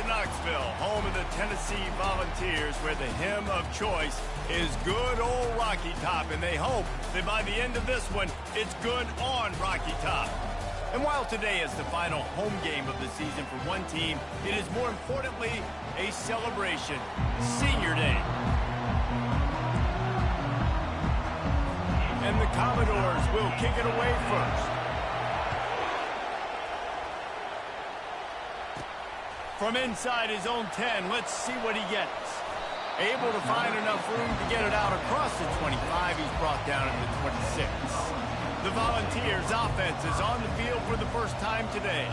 Knoxville, home of the Tennessee Volunteers, where the hymn of choice is good old Rocky Top, and they hope that by the end of this one, it's good on Rocky Top. And while today is the final home game of the season for one team, it is more importantly a celebration, Senior Day. And the Commodores will kick it away first. From inside his own 10, let's see what he gets. Able to find enough room to get it out across the 25. He's brought down at the 26. The Volunteers' offense is on the field for the first time today.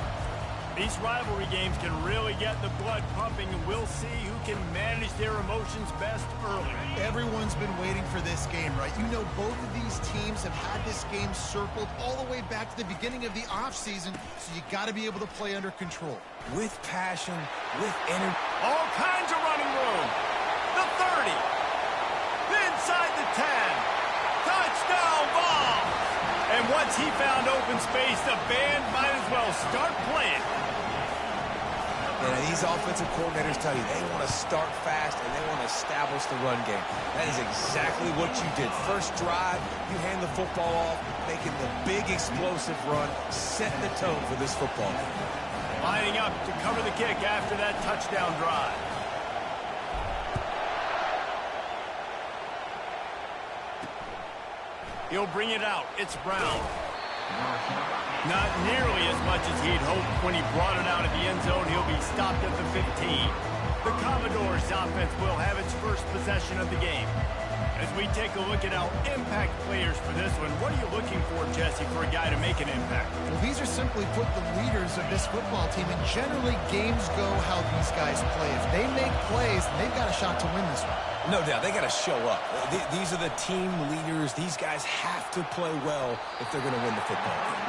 These rivalry games can really get the blood pumping, and we'll see who can manage their emotions best early. Everyone's been waiting for this game, right? You know, both of these teams have had this game circled all the way back to the beginning of the offseason, so you got to be able to play under control. With passion, with energy. All kinds of running room. The 30. Inside the 10. Touchdown ball. And once he found open space, the band might as well start playing. And these offensive coordinators tell you they want to start fast and they want to establish the run game. That is exactly what you did. First drive, you hand the football off, making the big explosive run, setting the tone for this football game. Lining up to cover the kick after that touchdown drive. He'll bring it out. It's Brown. Not nearly as much as he'd hoped when he brought it out of the end zone. He'll be stopped at the 15. The Commodores' offense will have its first possession of the game. As we take a look at our impact players for this one, what are you looking for, Jesse, for a guy to make an impact? Well, these are simply put the leaders of this football team, and generally games go how these guys play. If they make plays, they've got a shot to win this one. No doubt, they got to show up. These are the team leaders. These guys have to play well if they're going to win the football game.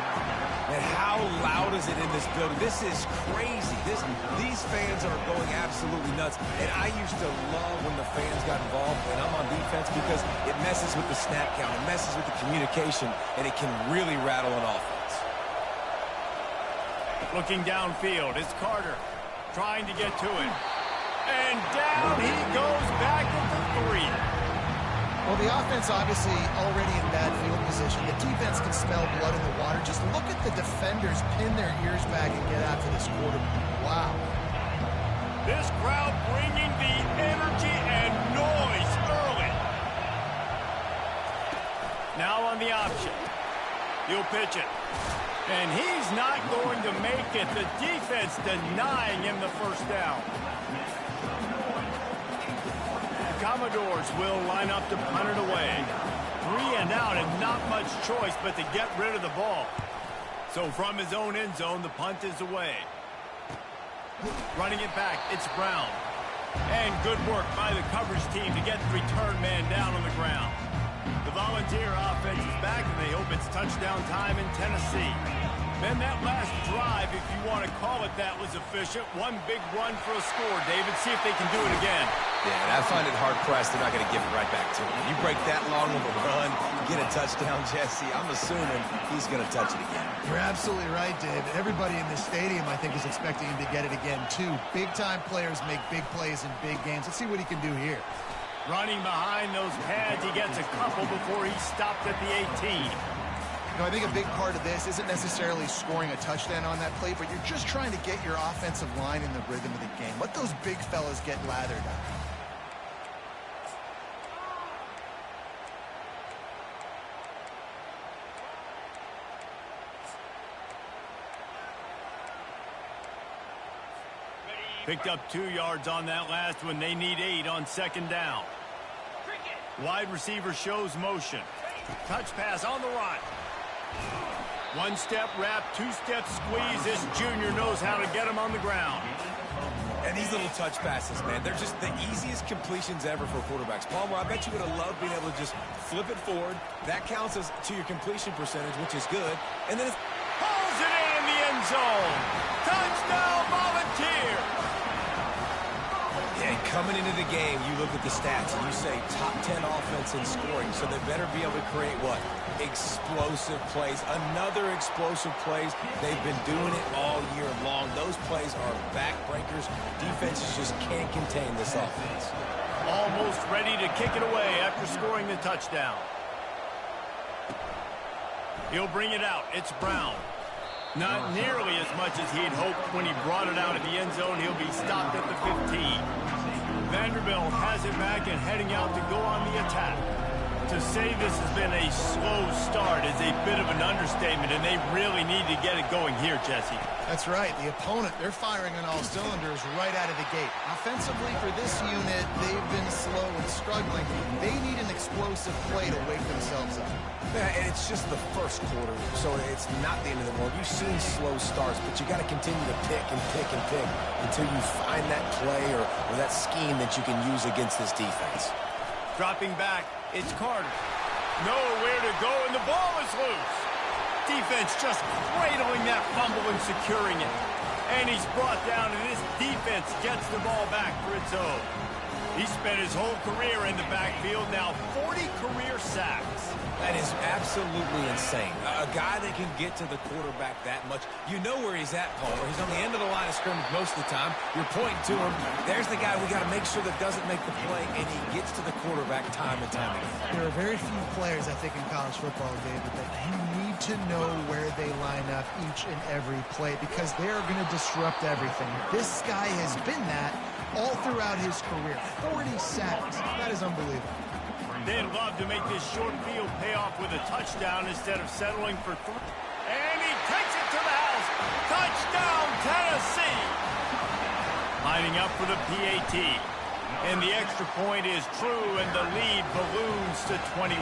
And how loud is it in this building? This is crazy. These fans are going absolutely nuts. And I used to love when the fans got involved, and I'm on defense, because it messes with the snap count, it messes with the communication, and it can really rattle an offense. Looking downfield, it's Carter trying to get to it. And down he goes back at the 3. Well, the offense obviously already in bad field position. The defense can smell blood in the water. Just look at the defenders pin their ears back and get after this quarterback. Wow. This crowd bringing the energy and noise early. Now on the option. He'll pitch it. And he's not going to make it. The defense denying him the first down. Commodores will line up to punt it away. 3 and out, and not much choice but to get rid of the ball. So from his own end zone, the punt is away. Running it back, it's Brown. And good work by the coverage team to get the return man down on the ground. The Volunteer offense is back, and they hope it's touchdown time in Tennessee. Then that last drive, if you want to call it that, was efficient. One big run for a score, David. See if they can do it again. Yeah, and I find it hard-pressed they're not going to give it right back to him. You break that long of a run, get a touchdown, Jesse, I'm assuming he's going to touch it again. You're absolutely right, Dave. Everybody in this stadium, I think, is expecting him to get it again, too. Big-time players make big plays in big games. Let's see what he can do here. Running behind those pads, he gets a couple before he's stopped at the 18. You know, I think a big part of this isn't necessarily scoring a touchdown on that play, but you're just trying to get your offensive line in the rhythm of the game. Let those big fellas get lathered up. Picked up 2 yards on that last one. They need 8 on second down. Wide receiver shows motion. Touch pass on the run. 1-step wrap, 2-step squeeze. This junior knows how to get him on the ground. And these little touch passes, man, they're just the easiest completions ever for quarterbacks. Palmer, I bet you would have loved being able to just flip it forward. That counts as to your completion percentage, which is good. And then it's... Pulls it in the end zone. Touchdown, Volunteer. Yeah, Coming into the game, you look at the stats and you say top 10 offense in scoring, so they better be able to create what? Explosive plays. Another explosive plays. They've been doing it all year long. Those plays are backbreakers. Defenses just can't contain this offense. Almost ready to kick it away after scoring the touchdown. He'll bring it out. It's Brown. Not nearly as much as he'd hoped when he brought it out of the end zone. He'll be stopped at the 15. Vanderbilt has it back and heading out to go on the attack. To say this has been a slow start is a bit of an understatement, and they really need to get it going here, Jesse. That's right. The opponent, they're firing on all cylinders right out of the gate. Offensively for this unit, they've been slow and struggling. They need an explosive play to wake themselves up. Yeah, and it's just the first quarter, so it's not the end of the world. You've seen slow starts, but you got to continue to pick and pick and pick until you find that play or that scheme that you can use against this defense. Dropping back, it's Carter. Nowhere to go, and the ball is loose. Defense just cradling that fumble and securing it. And he's brought down, and this defense gets the ball back for its own. He spent his whole career in the backfield, now 40 career sacks. That is absolutely insane. A guy that can get to the quarterback that much. You know where he's at, Palmer. He's on the end of the line of scrimmage most of the time. You're pointing to him. There's the guy we got to make sure that doesn't make the play, and he gets to the quarterback time and time again. There are very few players, I think, in college football, David, that you need to know where they line up each and every play because they're going to disrupt everything. This guy has been that all throughout his career. 40 sacks. That is unbelievable. They'd love to make this short field pay off with a touchdown instead of settling for 3. And he takes it to the house. Touchdown, Tennessee. Lining up for the PAT. And the extra point is true, and the lead balloons to 21.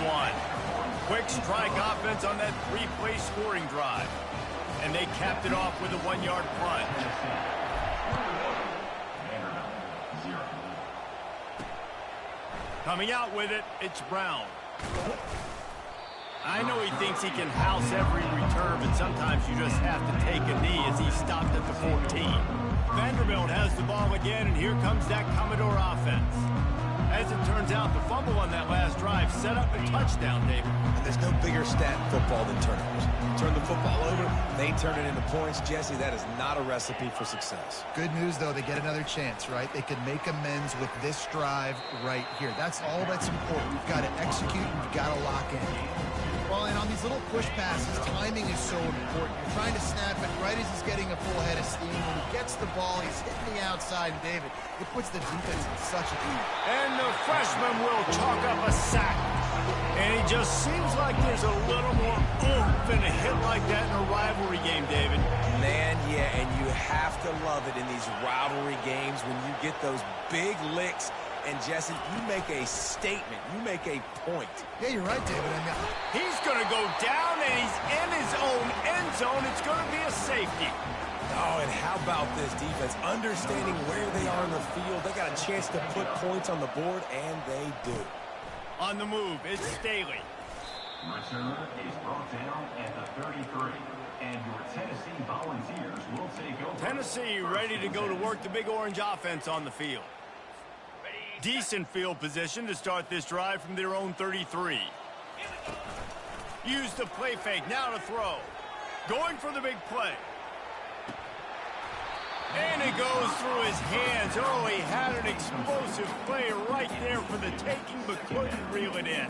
Quick strike offense on that 3-play scoring drive. And they capped it off with a 1-yard plunge. Coming out with it, it's Brown. I know he thinks he can house every return, but sometimes you just have to take a knee as he stopped at the 14. Vanderbilt has the ball again, and here comes that Commodore offense. As it turns out, the fumble on that last drive set up a touchdown, David. And there's no bigger stat in football than turnovers. Turn the football over, they turn it into points. Jesse, that is not a recipe for success. Good news, though, they get another chance, right? They can make amends with this drive right here. That's all that's important. You've got to execute, and you've got to lock in. Well, and on these little push passes, timing is so important. You're trying to snap it right as he's getting a full head of steam. When he gets the ball, he's hitting the outside, and David, it puts the defense in such a lead. And the freshman will chalk up a sack. And it just seems like there's a little more oomph in a hit like that in a rivalry game, David. Man, yeah, and you have to love it in these rivalry games when you get those big licks. And, Jesse, you make a statement. You make a point. Yeah, you're right, David. I mean, he's going to go down, and he's in his own end zone. It's going to be a safety. Oh, and how about this defense? Understanding where they are in the field. They got a chance to put points on the board, and they do. On the move, it's Staley. Return is brought down at the 33. And your Tennessee Volunteers will take over. Tennessee ready to go to work the Big Orange offense on the field. Decent field position to start this drive from their own 33. Use the play fake, now to throw. Going for the big play. And it goes through his hands. Oh, he had an explosive play right there for the taking, but couldn't reel it in.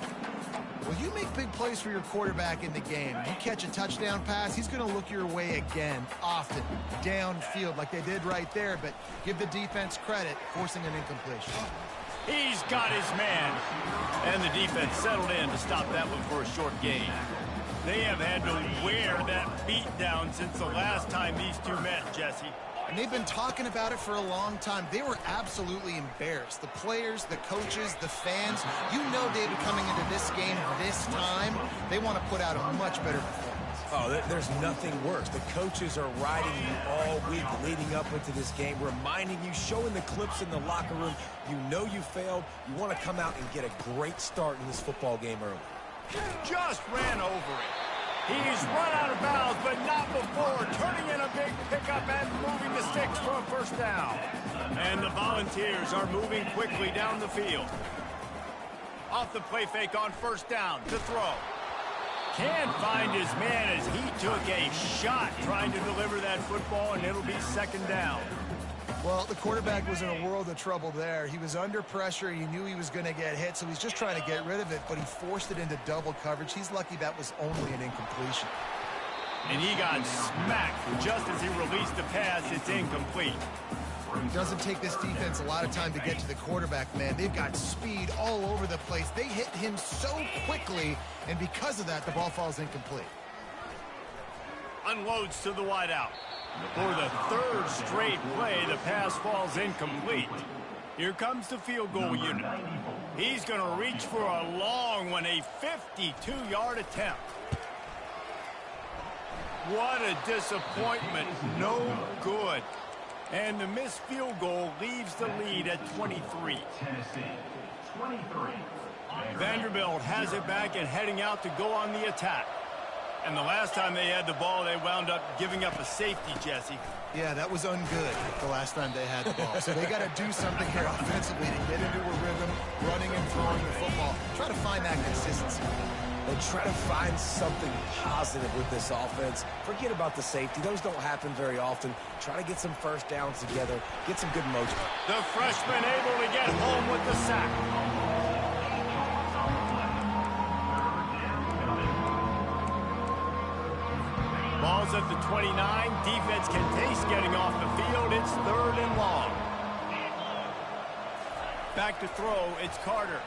Well, you make big plays for your quarterback in the game. You catch a touchdown pass, he's going to look your way again, often, downfield like they did right there, but give the defense credit, forcing an incompletion. He's got his man. And the defense settled in to stop that one for a short gain. They have had to wear that beat down since the last time these two met, Jesse. And they've been talking about it for a long time. They were absolutely embarrassed. The players, the coaches, the fans. You know, David, coming into this game this time, they want to put out a much better performance. Oh, there's nothing worse. The coaches are riding you all week leading up into this game, reminding you, showing the clips in the locker room. You know you failed. You want to come out and get a great start in this football game early. Just ran over it. He's run out of bounds, but not before turning in a big pickup and moving the sticks for a first down. And the Volunteers are moving quickly down the field. Off the play fake on first down to throw. Can't find his man as he took a shot trying to deliver that football, and it'll be second down. Well, the quarterback was in a world of trouble there. He was under pressure. He knew he was going to get hit, so he's just trying to get rid of it, but he forced it into double coverage. He's lucky that was only an incompletion. And he got smacked just as he released the pass. It's incomplete. It doesn't take this defense a lot of time to get to the quarterback, man. They've got speed all over the place. They hit him so quickly, and because of that, the ball falls incomplete. Unloads to the wideout. For the third straight play, the pass falls incomplete. Here comes the field goal unit. He's going to reach for a long one, a 52-yard attempt. What a disappointment. No good. And the missed field goal leaves the lead at 23. Vanderbilt has it back and heading out to go on the attack. And the last time they had the ball, they wound up giving up a safety, Jesse. Yeah, that was ungood the last time they had the ball. So they got to do something here offensively to get into a rhythm, running and throwing the football. Try to find that consistency. And try to find something positive with this offense. Forget about the safety. Those don't happen very often. Try to get some first downs together. Get some good motion. The freshman able to get home with the sack. Ball's at the 29. Defense can taste getting off the field. It's third and long. Back to throw. It's Carter.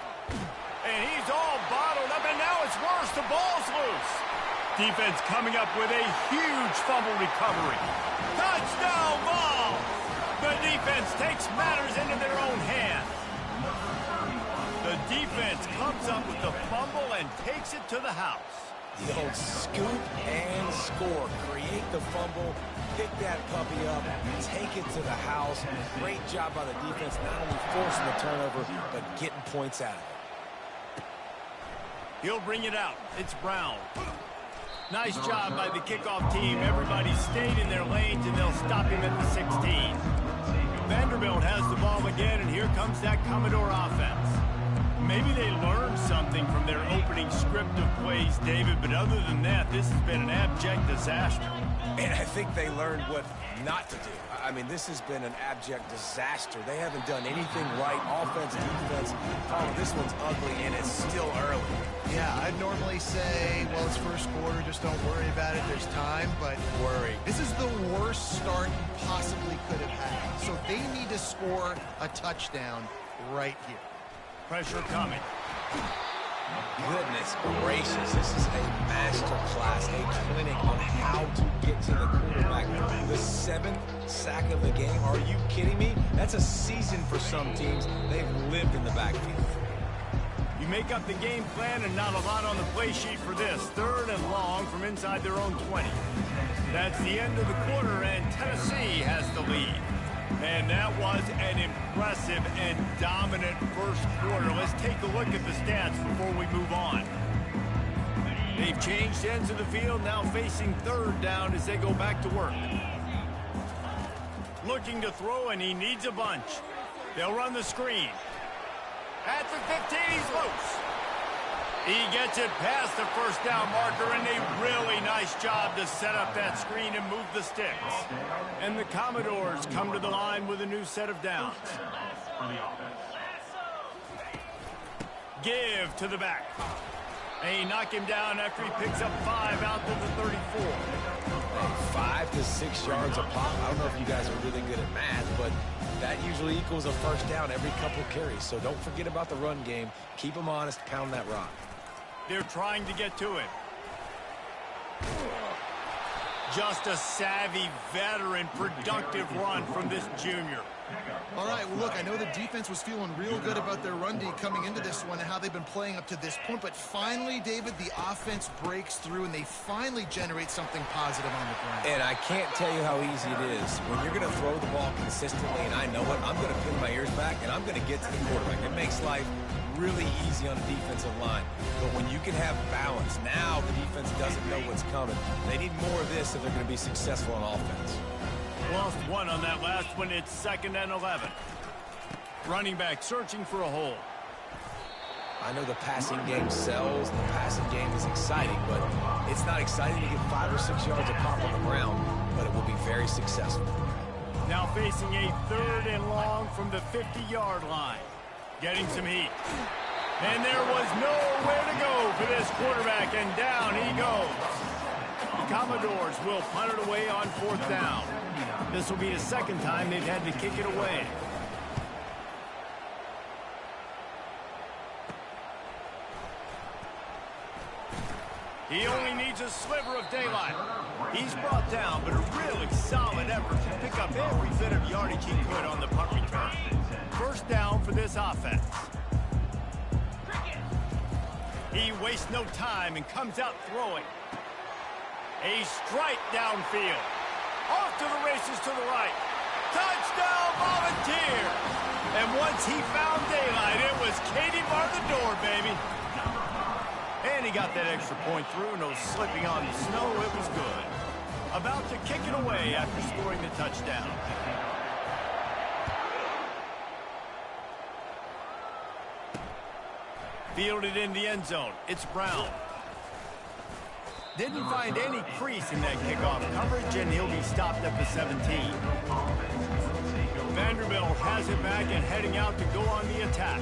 And he's all bottled up, and now it's worse. The ball's loose. Defense coming up with a huge fumble recovery. Touchdown ball! The defense takes matters into their own hands. The defense comes up with the fumble and takes it to the house. The old scoop and score. Create the fumble, pick that puppy up, take it to the house. Great job by the defense, not only forcing the turnover, but getting points out of it. He'll bring it out. It's Brown. Nice job by the kickoff team. Everybody stayed in their lanes, and they'll stop him at the 16. Vanderbilt has the ball again, and here comes that Commodore offense. Maybe they learned something from their opening script of plays, David, but other than that, this has been an abject disaster. And I think they learned what not to do. I mean, this has been an abject disaster. They haven't done anything right, offense, defense. Oh, this one's ugly, and it's still early. Yeah, I'd normally say, well, it's first quarter, just don't worry about it, there's time, but Worry. This is the worst start you possibly could have had. So they need to score a touchdown right here. Pressure coming. Goodness gracious, this is a master class, a clinic on how to get to the quarterback. The 7th sack of the game, are you kidding me? That's a season for some teams. They've lived in the backfield. You make up the game plan and not a lot on the play sheet for this. Third and long from inside their own 20. That's the end of the quarter, and Tennessee has the lead. And that was an impressive and dominant first quarter. Let's take a look at the stats before we move on. They've changed ends of the field, now facing third down as they go back to work. Looking to throw, and he needs a bunch. They'll run the screen. At the 15, he's loose. He gets it past the first down marker, and a really nice job to set up that screen and move the sticks. And the Commodores come to the line with a new set of downs. Give to the back. They knock him down after he picks up 5 out to the 34. 5 to 6 yards a pop. I don't know if you guys are really good at math, but that usually equals a first down every couple carries. So don't forget about the run game. Keep them honest. Pound that rock. They're trying to get to it. Just a savvy, veteran, productive run from this junior. All right, well, look, I know the defense was feeling real good about their run D coming into this one and how they've been playing up to this point, but finally, David, the offense breaks through and they finally generate something positive on the ground. And I can't tell you how easy it is. When you're going to throw the ball consistently, and I know it, I'm going to pin my ears back, and I'm going to get to the quarterback. It makes life really easy on the defensive line. But when you can have balance, now the defense doesn't know what's coming. They need more of this if they're going to be successful on offense. Lost one on that last one. It's 2nd and 11. Running back searching for a hole. I know the passing game sells, and the passing game is exciting, but it's not exciting to get 5 or 6 yards a pop on the ground, but it will be very successful. Now facing a 3rd and long from the 50-yard line. Getting some heat. And there was nowhere to go for this quarterback, and down he goes. The Commodores will punt it away on 4th down. This will be the 2nd time they've had to kick it away. He only needs a sliver of daylight. He's brought down, but a really solid effort to pick up every bit of yardage he could on the punt return. 1st down for this offense. He wastes no time and comes out throwing. A strike downfield. Off to the races to the right. Touchdown, Volunteer! And once he found daylight, it was Katie bar the door, baby. And he got that extra point through. No slipping on the snow. It was good. About to kick it away after scoring the touchdown. Fielded in the end zone. It's Brown. Didn't find any crease in that kickoff coverage, and he'll be stopped at the 17. Vanderbilt has it back and heading out to go on the attack.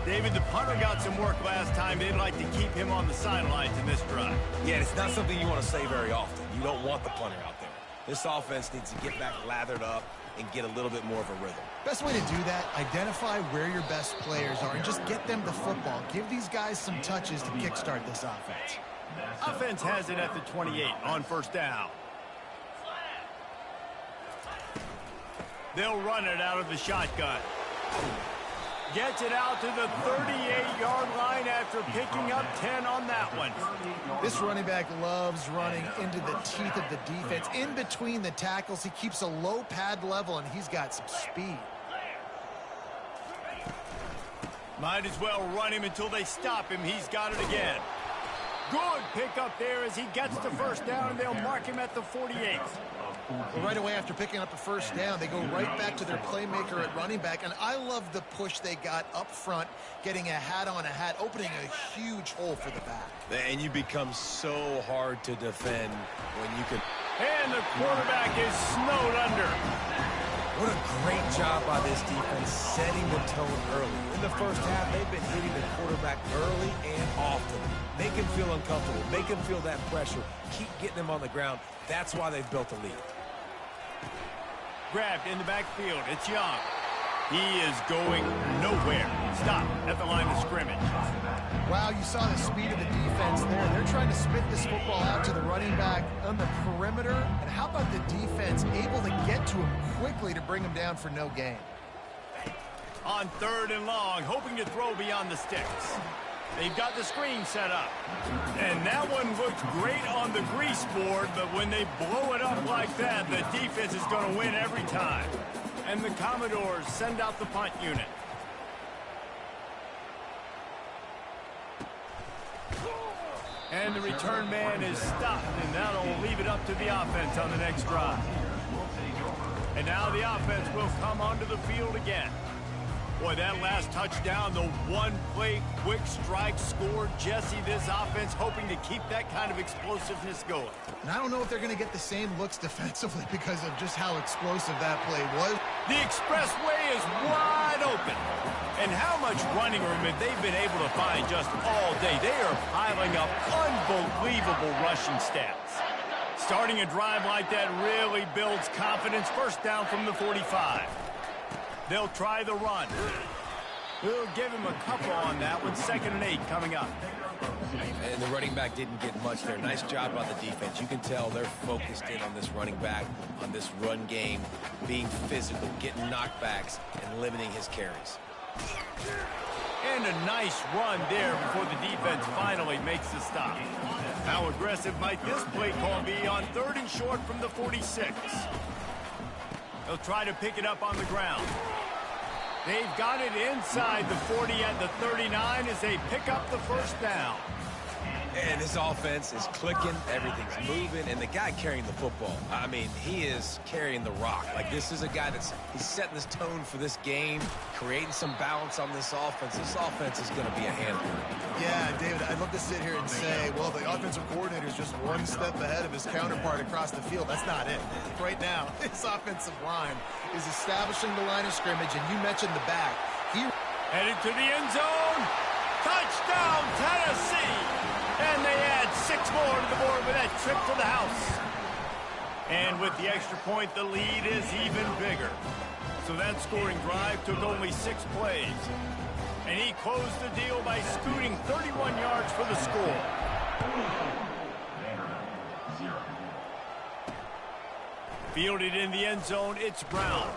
David, the punter got some work last time. They'd like to keep him on the sidelines in this drive. Yeah, it's not something you want to say very often. You don't want the punter out there. This offense needs to get back lathered up and get a little bit more of a rhythm. Best way to do that, identify where your best players are and just get them the football. Give these guys some touches to kickstart this offense. Offense has it at the 28 on 1st down. They'll run it out of the shotgun. Gets it out to the 38-yard line after picking up 10 on that one. This running back loves running into the teeth of the defense. In between the tackles, he keeps a low pad level, and he's got some speed. Might as well run him until they stop him. He's got it again. Good pickup there as he gets the 1st down, and they'll mark him at the 48. Well, right away after picking up a 1st down, they go right back to their playmaker at running back. And I love the push they got up front, getting a hat on a hat, opening a huge hole for the back. And you become so hard to defend when you can. And the quarterback is snowed under. What a great job by this defense setting the tone early. In the 1st half, they've been hitting the quarterback early and often. Make him feel uncomfortable. Make him feel that pressure. Keep getting him on the ground. That's why they've built a lead. Grabbed in the backfield. It's Young. He is going nowhere. Stop at the line of scrimmage. Wow, you saw the speed of the defense there. They're trying to spit this football out to the running back on the perimeter. And how about the defense able to get to him quickly to bring him down for no gain? On 3rd and long, hoping to throw beyond the sticks. They've got the screen set up. And that one looked great on the grease board, but when they blow it up like that, the defense is going to win every time. And the Commodores send out the punt unit. And the return man is stopped, and that'll leave it up to the offense on the next drive. And now the offense will come onto the field again. Boy, that last touchdown, the one-play quick strike score. Jesse, this offense hoping to keep that kind of explosiveness going. And I don't know if they're going to get the same looks defensively because of just how explosive that play was. The expressway is wide open. And how much running room have they been able to find just all day? They are piling up unbelievable rushing stats. Starting a drive like that really builds confidence. 1st down from the 45. They'll try the run. We'll give him a couple on that one. 2nd and 8 coming up. And the running back didn't get much there. Nice job by the defense. You can tell they're focused in on this running back, on this run game, being physical, getting knockbacks, and limiting his carries. And a nice run there before the defense finally makes the stop. How aggressive might this play call be on 3rd and short from the 46? They'll try to pick it up on the ground. They've got it inside the 40 at the 39 as they pick up the 1st down. And this offense is clicking, everything's moving, and the guy carrying the football, I mean, he is carrying the rock. Like, this is a guy he's setting this tone for this game, creating some balance on this offense. This offense is going to be a handful. Yeah, David, I'd love to sit here and say, well, the offensive coordinator is just one step ahead of his counterpart across the field. That's not it. Right now, this offensive line is establishing the line of scrimmage, and you mentioned the back. Headed to the end zone. Touchdown, Tennessee! And they add 6 more to the board with that trip to the house. And with the extra point, the lead is even bigger. So that scoring drive took only 6 plays. And he closed the deal by scooting 31 yards for the score. Fielded in the end zone, it's Brown.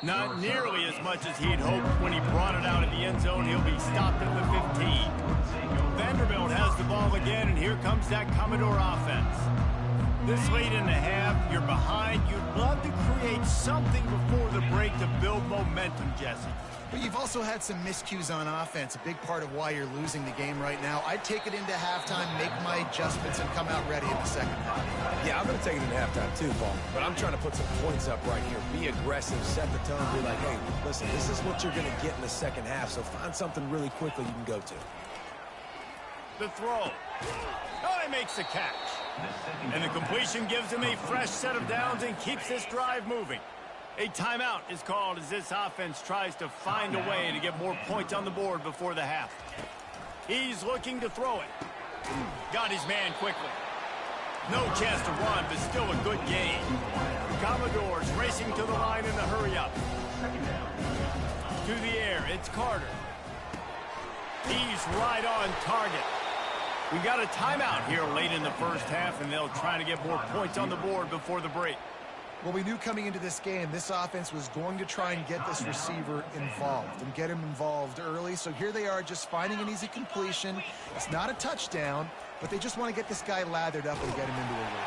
Not nearly as much as he'd hoped when he brought it out in the end zone. He'll be stopped at the 15. Vanderbilt has the ball again, and here comes that Commodore offense. This late in the half, you're behind. You'd love to create something before the break to build momentum, Jesse. But you've also had some miscues on offense, a big part of why you're losing the game right now. I'd take it into halftime, make my adjustments, and come out ready in the second half. Yeah, I'm going to take it into halftime too, Paul. But I'm trying to put some points up right here. Be aggressive, set the tone, be like, hey, listen, this is what you're going to get in the second half, so find something really quickly you can go to. The throw. Oh, he makes the catch. And the completion gives him a fresh set of downs and keeps this drive moving. A timeout is called as this offense tries to find a way to get more points on the board before the half. He's looking to throw it. Got his man quickly. No chance to run, but still a good game. Commodores racing to the line in the hurry-up. To the air, it's Carter. He's right on target. We got a timeout here late in the first half, and they'll try to get more points on the board before the break. Well, we knew coming into this game, this offense was going to try and get this receiver involved and get him involved early. So here they are just finding an easy completion. It's not a touchdown, but they just want to get this guy lathered up and get him into a rhythm.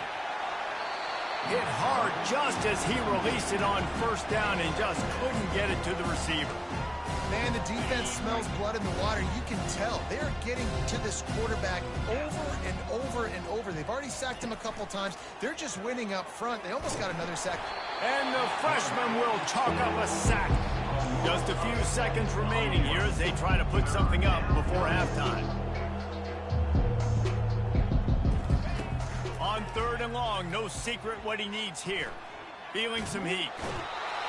Hit hard just as he released it on first down and just couldn't get it to the receiver. Man, the defense smells blood in the water. You can tell. They're getting to this quarterback over and over and over. They've already sacked him a couple times. They're just winning up front. They almost got another sack. And the freshman will chalk up a sack. Just a few seconds remaining here as they try to put something up before halftime. On 3rd and long, no secret what he needs here. Feeling some heat.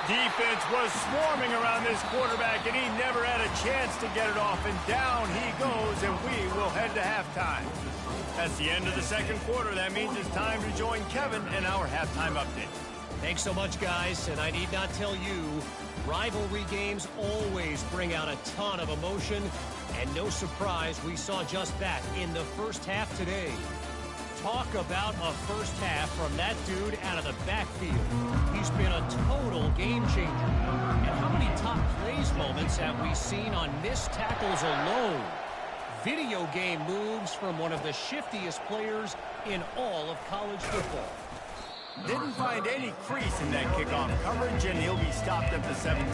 Defense was swarming around this quarterback, and he never had a chance to get it off. And down he goes, and we will head to halftime. That's the end of the second quarter. That means it's time to join Kevin in our halftime update. Thanks so much, guys. And I need not tell you, rivalry games always bring out a ton of emotion. And no surprise, we saw just that in the first half today. Talk about a first half from that dude out of the backfield. He's been a total game changer. And how many top plays moments have we seen on missed tackles alone? Video game moves from one of the shiftiest players in all of college football. Didn't find any crease in that kickoff coverage, and he'll be stopped at the 17.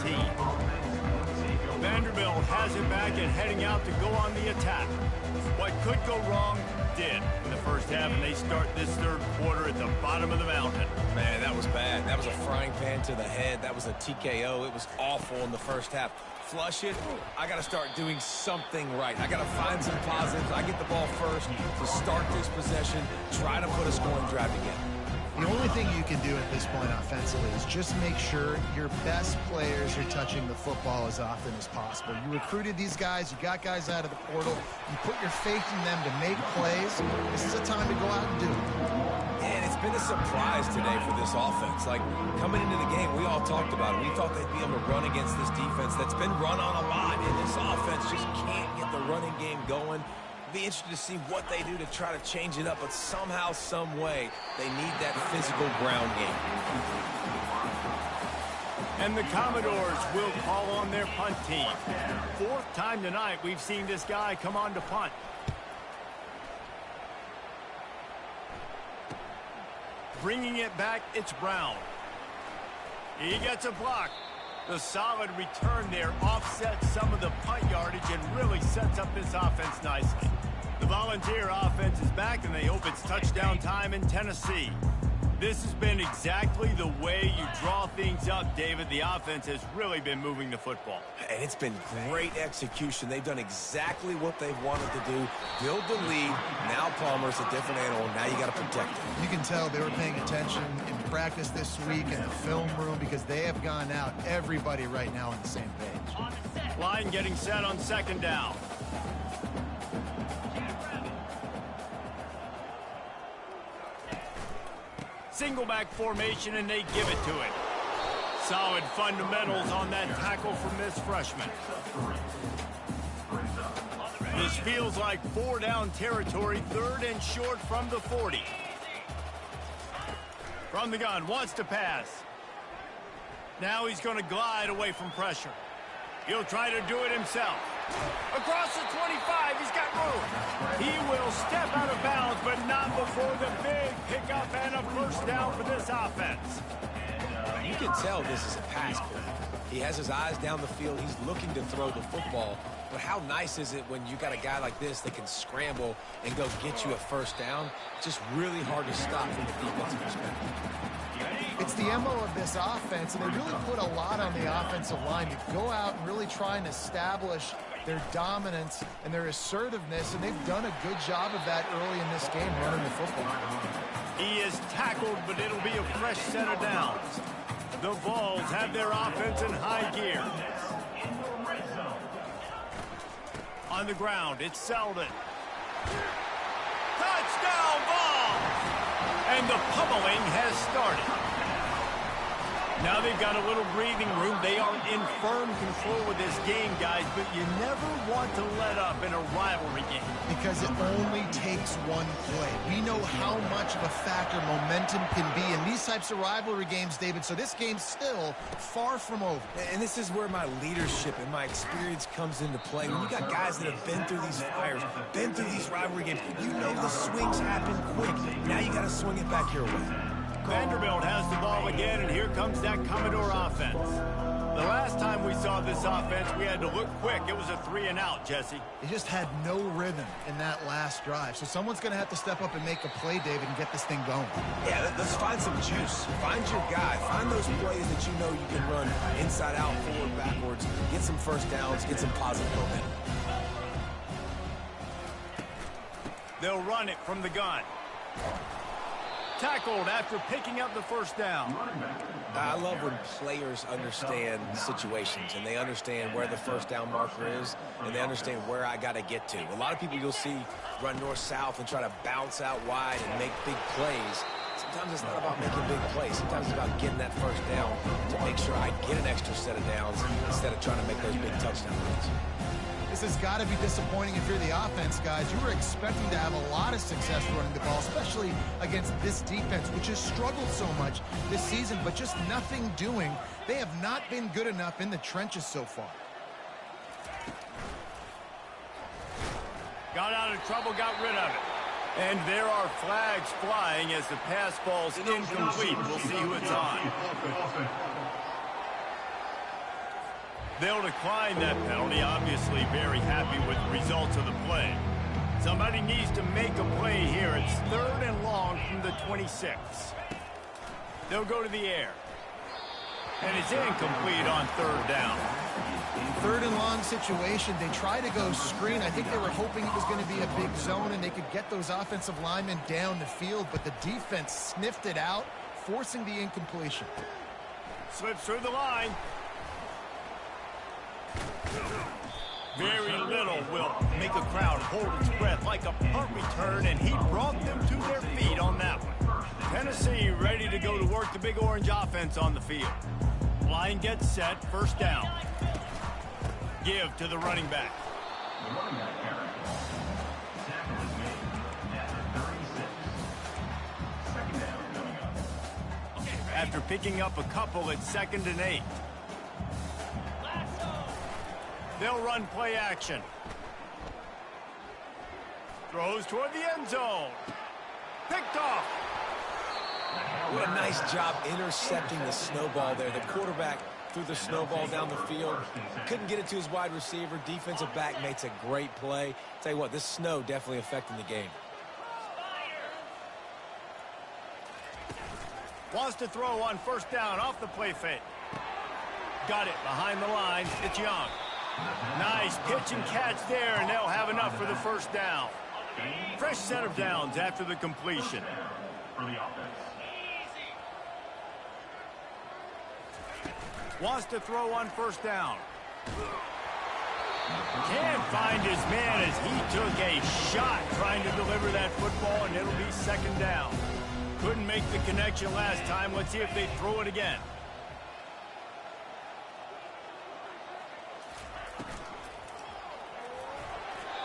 Vanderbilt has it back and heading out to go on the attack. What could go wrong did in the first half, and they start this third quarter at the bottom of the mountain. Man, that was bad. That was a frying pan to the head. That was a TKO. It was awful in the first half. Flush it. I got to start doing something right. I got to find some positives. I get the ball first to start this possession, try to put a scoring drive again. The only thing you can do at this point offensively is just make sure your best players are touching the football as often as possible. You recruited these guys. You got guys out of the portal. You put your faith in them to make plays. This is a time to go out and do it. And it's been a surprise today for this offense. Like, coming into the game, we all talked about it. We thought they'd be able to run against this defense that's been run on a lot, and this offense just can't get the running game going. Be interested to see what they do to try to change it up, but somehow, some way, they need that physical ground game. And the Commodores will call on their punt team. 4th time tonight we've seen this guy come on to punt. Bringing it back, it's Brown. He gets a block. The solid return there offsets some of the punt yardage and really sets up this offense nicely. The Volunteer offense is back, and they hope it's touchdown time in Tennessee. This has been exactly the way you draw things up, David. The offense has really been moving the football. And it's been great execution. They've done exactly what they've wanted to do. Build the lead. Now Palmer's a different animal. Now you got to protect him. You can tell they were paying attention in practice this week in the film room because they have gone out, everybody right now on the same page. Line getting set on second down. Single back formation, and they give it to it. Solid fundamentals on that tackle from this freshman. This feels like 4-down territory, 3rd and short from the 40. From the gun, wants to pass. Now he's going to glide away from pressure. He'll try to do it himself. Across the 25, he's got room. He will step out of bounds, but not before the big pickup and a first down for this offense. You can tell this is a pass play. He has his eyes down the field. He's looking to throw the football. But how nice is it when you got a guy like this that can scramble and go get you a first down? It's just really hard to stop from the defensive perspective. It's the MO of this offense, and they really put a lot on the offensive line to go out and really try and establish their dominance and their assertiveness, and they've done a good job of that early in this game running the football. He is tackled, but it'll be a fresh set of downs. The Vols have their offense in high gear. On the ground, it's Selden. Touchdown, Vols! And the pummeling has started. Now they've got a little breathing room. They are in firm control with this game, guys, but you never want to let up in a rivalry game. Because it only takes one play. We know how much of a factor momentum can be in these types of rivalry games, David, so this game's still far from over. And this is where my leadership and my experience comes into play. When you got guys that have been through these fires, been through these rivalry games, you know the swings happen quick. Now you got to swing it back your way. Vanderbilt has the ball again, and here comes that Commodore offense. The last time we saw this offense, we had to look quick. It was a 3-and-out, Jesse. They just had no rhythm in that last drive. So someone's going to have to step up and make a play, David, and get this thing going. Yeah, let's find some juice. Find your guy. Find those plays that you know you can run inside out, forward, backwards. Get some first downs. Get some positive momentum. They'll run it from the gun. Tackled after picking up the first down. I love when players understand situations and they understand where the first down marker is and they understand where I got to get to. A lot of people you'll see run north-south and try to bounce out wide and make big plays. Sometimes it's not about making big plays. Sometimes it's about getting that first down to make sure I get an extra set of downs instead of trying to make those big touchdown runs. This has got to be disappointing if you're the offense, guys. You were expecting to have a lot of success running the ball, especially against this defense, which has struggled so much this season, but just nothing doing. They have not been good enough in the trenches so far. Got out of trouble, got rid of it. And there are flags flying as the pass falls incomplete. We'll see who it's on. They'll decline that penalty, obviously very happy with the results of the play. Somebody needs to make a play here. It's 3rd and long from the 26. They'll go to the air. And it's incomplete on 3rd down. 3rd and long situation. They try to go screen. I think they were hoping it was going to be a big zone and they could get those offensive linemen down the field, but the defense sniffed it out, forcing the incompletion. Slips through the line. Very little will make a crowd hold its breath like a punt return, and he brought them to their feet on that one. Tennessee ready to go to work the Big Orange offense on the field. Line gets set, first down. Give to the running back. The running back carry. Tackle is made at the 36. Second down coming up. After picking up a couple, it's 2nd and 8. They'll run play action. Throws toward the end zone. Picked off. What a nice job intercepting the snowball there. The quarterback threw the snowball down the field. Couldn't get it to his wide receiver. Defensive back makes a great play. Tell you what, this snow definitely affecting the game. Wants to throw on first down off the play fake. Got it behind the line. It's Young. Nice pitch and catch there, and they'll have enough for the first down. Fresh set of downs after the completion. Wants to throw on first down. Can't find his man as he took a shot trying to deliver that football, and it'll be second down. Couldn't make the connection last time. Let's see if they throw it again.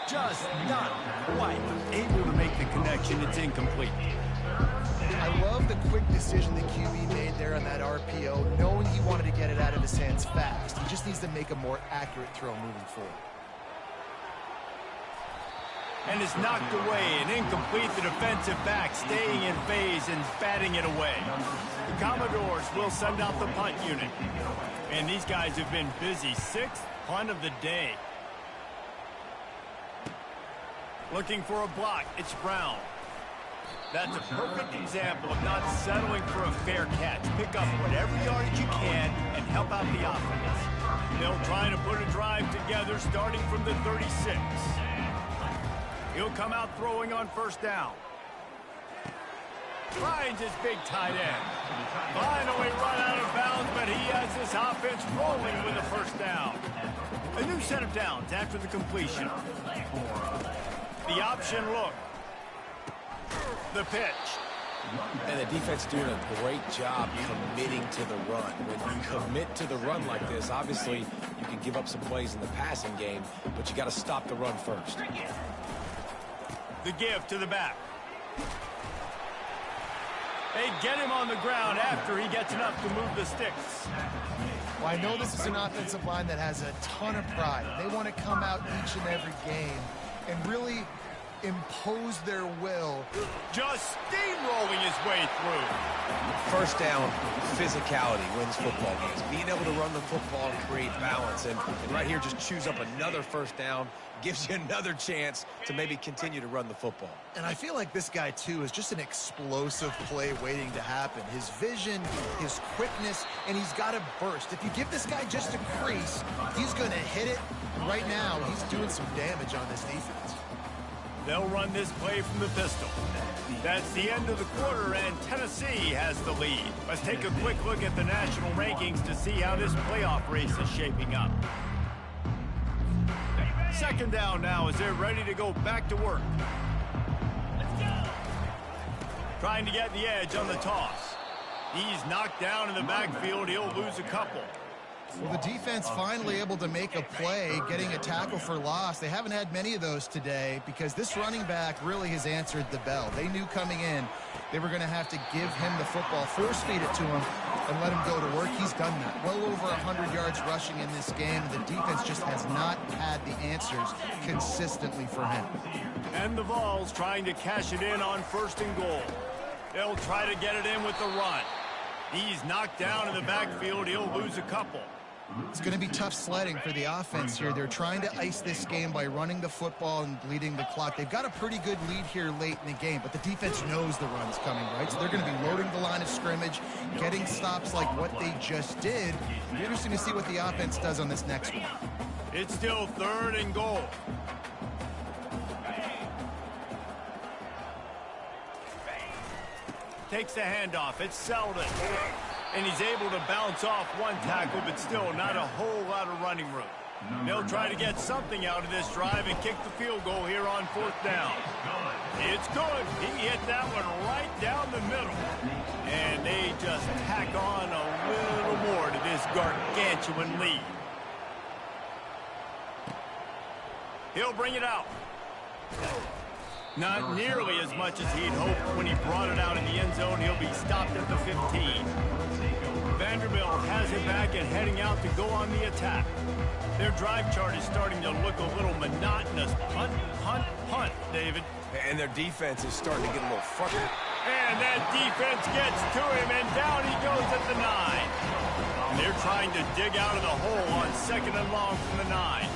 Just not quite able to make the connection. It's incomplete. I love the quick decision the QB made there on that RPO, knowing he wanted to get it out of his hands fast. He just needs to make a more accurate throw moving forward. And is knocked away and incomplete. The defensive back staying in phase and batting it away. The Commodores will send out the punt unit. And these guys have been busy. Sixth punt of the day. Looking for a block. It's Brown. That's a perfect example of not settling for a fair catch. Pick up whatever yardage you can and help out the offense. They'll try to put a drive together starting from the 36. He'll come out throwing on first down. Finds his big tight end. Finally run out of bounds, but he has this offense rolling with the first down. A new set of downs after the completion. The option look. The pitch. And the defense doing a great job committing to the run. When you commit to the run like this, obviously you can give up some plays in the passing game, but you got to stop the run first. The give to the back. They get him on the ground after he gets enough to move the sticks. Well, I know this is an offensive line that has a ton of pride. They want to come out each and every game and really impose their will. Just steamrolling his way through. First down, physicality wins football games. Being able to run the football and create balance. And right here, just choose up another first down, gives you another chance to maybe continue to run the football. And I feel like this guy, too, is just an explosive play waiting to happen. His vision, his quickness, and he's got a burst. If you give this guy just a crease, he's going to hit it. Right now, he's doing some damage on this defense. They'll run this play from the pistol. That's the end of the quarter, and Tennessee has the lead. Let's take a quick look at the national rankings to see how this playoff race is shaping up. Second down now as they're ready to go back to work. Trying to get the edge on the toss. He's knocked down in the backfield. He'll lose a couple. Well, the defense finally able to make a play, getting a tackle for loss. They haven't had many of those today because this running back really has answered the bell. They knew coming in they were going to have to give him the football, force feed it to him, and let him go to work. He's done that. Well over 100 yards rushing in this game. The defense just has not had the answers consistently for him. And the Vols trying to cash it in on first and goal. They'll try to get it in with the run. He's knocked down in the backfield. He'll lose a couple. It's going to be tough sledding for the offense here. They're trying to ice this game by running the football and bleeding the clock. They've got a pretty good lead here late in the game, but the defense knows the run's coming, right? So they're going to be loading the line of scrimmage, getting stops like what they just did. It'll be interesting to see what the offense does on this next one. It's still third and goal. Takes the handoff. It's Selden. And he's able to bounce off one tackle, but still not a whole lot of running room. They'll try to get something out of this drive and kick the field goal here on fourth down. It's good. He hit that one right down the middle. And they just tack on a little more to this gargantuan lead. He'll bring it out. Not nearly as much as he'd hoped when he brought it out in the end zone. He'll be stopped at the 15. Vanderbilt has it back and heading out to go on the attack. Their drive chart is starting to look a little monotonous. Punt, punt, punt, David. And their defense is starting to get a little frustrated. And that defense gets to him, and down he goes at the 9. And they're trying to dig out of the hole on 2nd and long from the 9.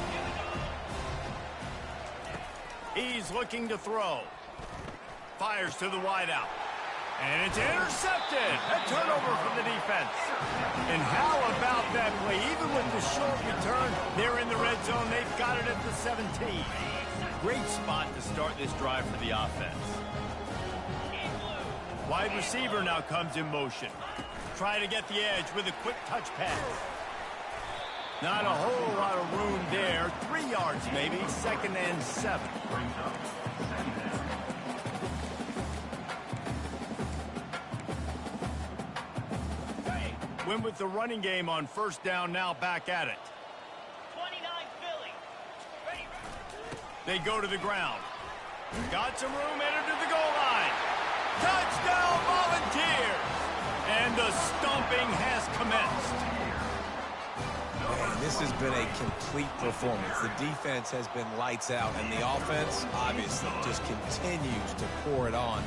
He's looking to throw. Fires to the wideout. And it's intercepted. A turnover from the defense. And how about that play? Even with the short return, they're in the red zone. They've got it at the 17. Great spot to start this drive for the offense. Wide receiver now comes in motion. Try to get the edge with a quick touch pass. Not a whole lot of room there. 3 yards maybe. 2nd and 7. Went with the running game on 1st down, now back at it. 29 Philly. Ready. They go to the ground. Got some room, entered to the goal line. Touchdown Volunteers! And the stomping has commenced. Man, this has been a complete performance. The defense has been lights out, and the offense, obviously, just continues to pour it on.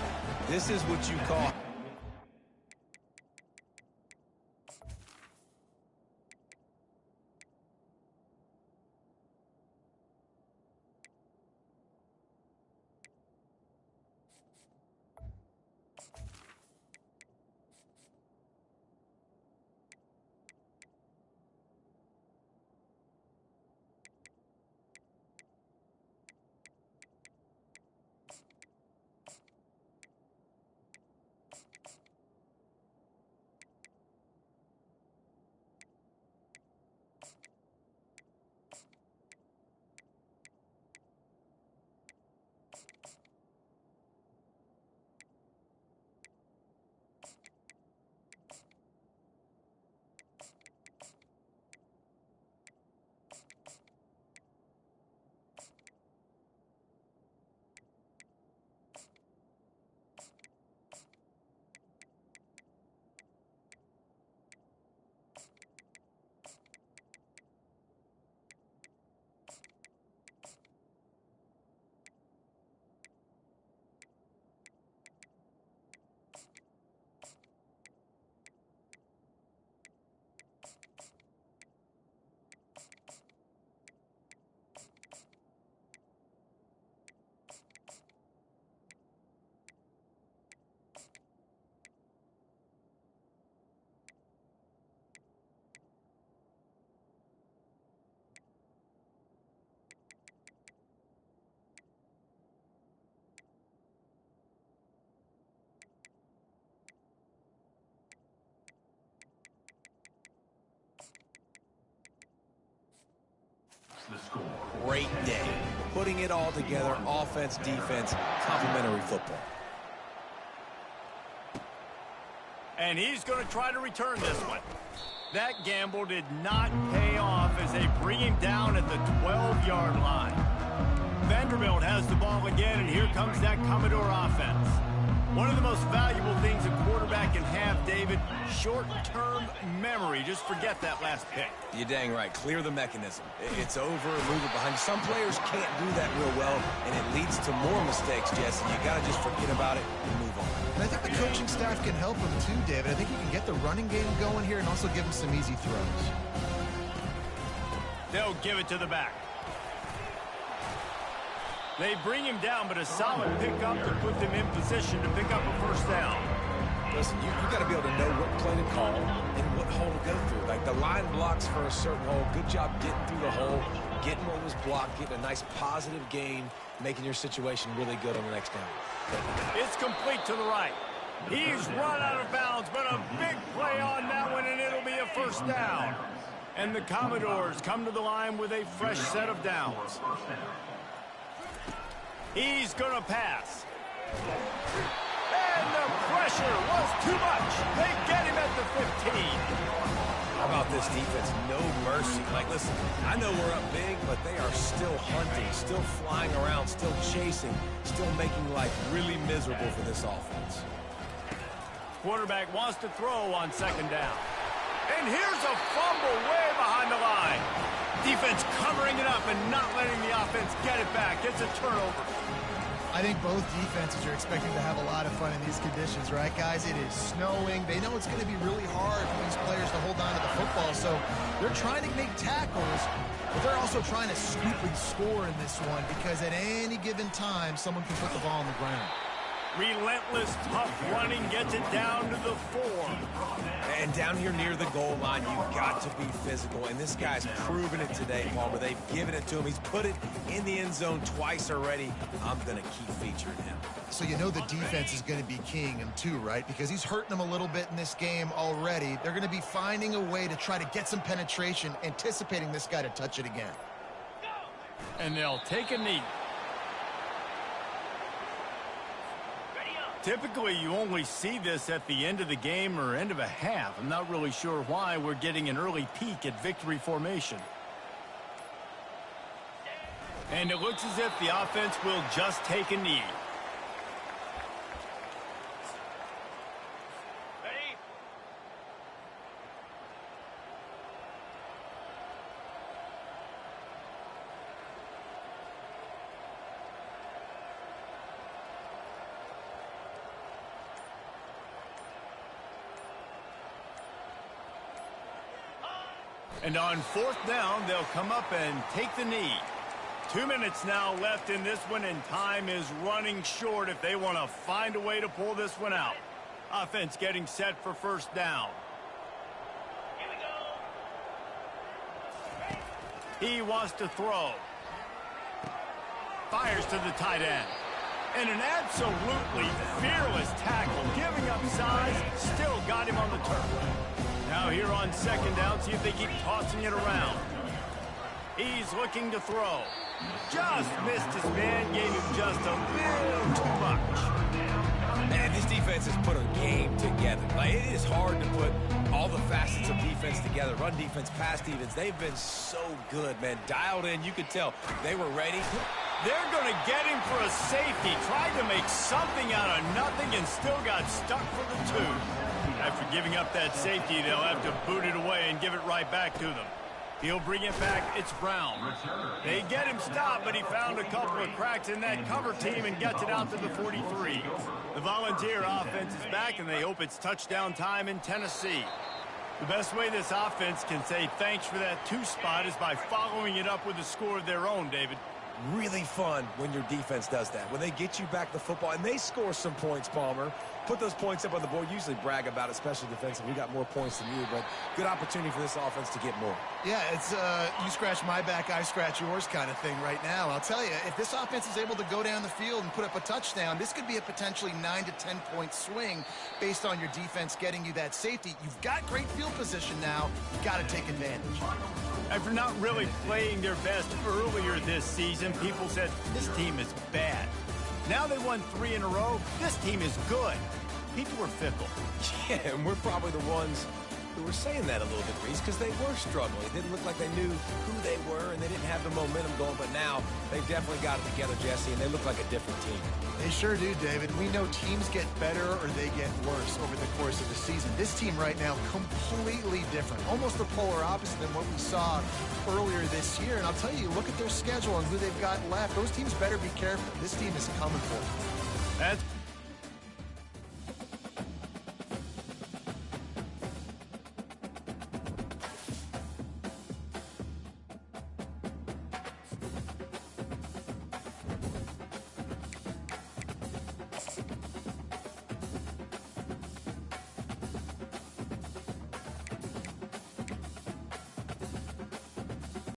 This is what you call... The score. Great day. Putting it all together, offense, defense, complementary football. And he's going to try to return this one. That gamble did not pay off as they bring him down at the 12-yard line. Vanderbilt has the ball again, and here comes that Commodore offense. One of the most valuable things a quarterback can have, David, short-term memory. Just forget that last pick. You're dang right. Clear the mechanism. It's over, move it behind you. Some players can't do that real well, and it leads to more mistakes, Jesse. You got to just forget about it and move on. And I think the coaching staff can help him too, David. I think he can get the running game going here and also give him some easy throws. They'll give it to the back. They bring him down, but a solid pickup to put them in position to pick up a 1st down. Listen, you got to be able to know what play to call and what hole to go through. Like the line blocks for a certain hole. Good job getting through the hole, getting what was blocked, getting a nice positive gain, making your situation really good on the next down. It's complete to the right. He's run out of bounds, but a big play on that one, and it'll be a 1st down. And the Commodores come to the line with a fresh set of downs. He's going to pass. And the pressure was too much. They get him at the 15. How about this defense? No mercy. Like, listen, I know we're up big, but they are still hunting, still flying around, still chasing, still making life really miserable for this offense. Quarterback wants to throw on 2nd down. And here's a fumble way behind the line. Defense covering it up and not letting the offense get it back. It's a turnover. I think both defenses are expecting to have a lot of fun in these conditions, right, guys? It is snowing. They know it's going to be really hard for these players to hold on to the football, so they're trying to make tackles, but they're also trying to scoop and score in this one because at any given time, someone can put the ball on the ground. Relentless, tough running gets it down to the 4. And down here near the goal line, you've got to be physical. And this guy's proven it today, Palmer. They've given it to him. He's put it in the end zone twice already. I'm going to keep featuring him. So you know the defense is going to be keying him too, right? Because he's hurting them a little bit in this game already. They're going to be finding a way to try to get some penetration, anticipating this guy to touch it again. And they'll take a knee. Typically, you only see this at the end of the game or end of a half. I'm not really sure why we're getting an early peek at victory formation. And it looks as if the offense will just take a knee. Ready? And on 4th down, they'll come up and take the knee. 2 minutes now left in this one, and time is running short if they want to find a way to pull this one out. Offense getting set for 1st down. Here we go. He wants to throw. Fires to the tight end. And an absolutely fearless tackle, giving up size, still got him on the turf. Now here on 2nd down, see if they keep tossing it around. He's looking to throw. Just missed his man, gave him just a little too much. Man, this defense has put a game together. Like, it is hard to put all the facets of defense together. Run defense, pass defense, they've been so good, man. Dialed in, you could tell they were ready. They're going to get him for a safety. Tried to make something out of nothing and still got stuck for the 2. After giving up that safety, they'll have to boot it away and give it right back to them. He'll bring it back. It's Brown. They get him stopped, but he found a couple of cracks in that cover team and gets it out to the 43. The Volunteer offense is back, and they hope it's touchdown time in Tennessee. The best way this offense can say thanks for that 2 spot is by following it up with a score of their own, David. Really fun when your defense does that. When they get you back the football, and they score some points, Palmer. Put those points up on the board. Usually brag about it, especially defensive. We got more points than you, but good opportunity for this offense to get more. Yeah, it's you scratch my back, I scratch yours kind of thing right now. I'll tell you, if this offense is able to go down the field and put up a touchdown, this could be a potentially 9 to 10 point swing based on your defense getting you that safety. You've got great field position now. You've got to take advantage. After not really playing their best earlier this season, people said, this team is bad. Now they won 3 in a row. This team is good. People were fickle. Yeah, and we're probably the ones who were saying that a little bit, Reese, because they were struggling. It didn't look like they knew who they were, and they didn't have the momentum going. But now they've definitely got it together, Jesse, and they look like a different team. They sure do, David. We know teams get better or they get worse over the course of the season. This team right now, completely different. Almost the polar opposite than what we saw earlier this year. And I'll tell you, look at their schedule and who they've got left. Those teams better be careful. This team is coming for them. That's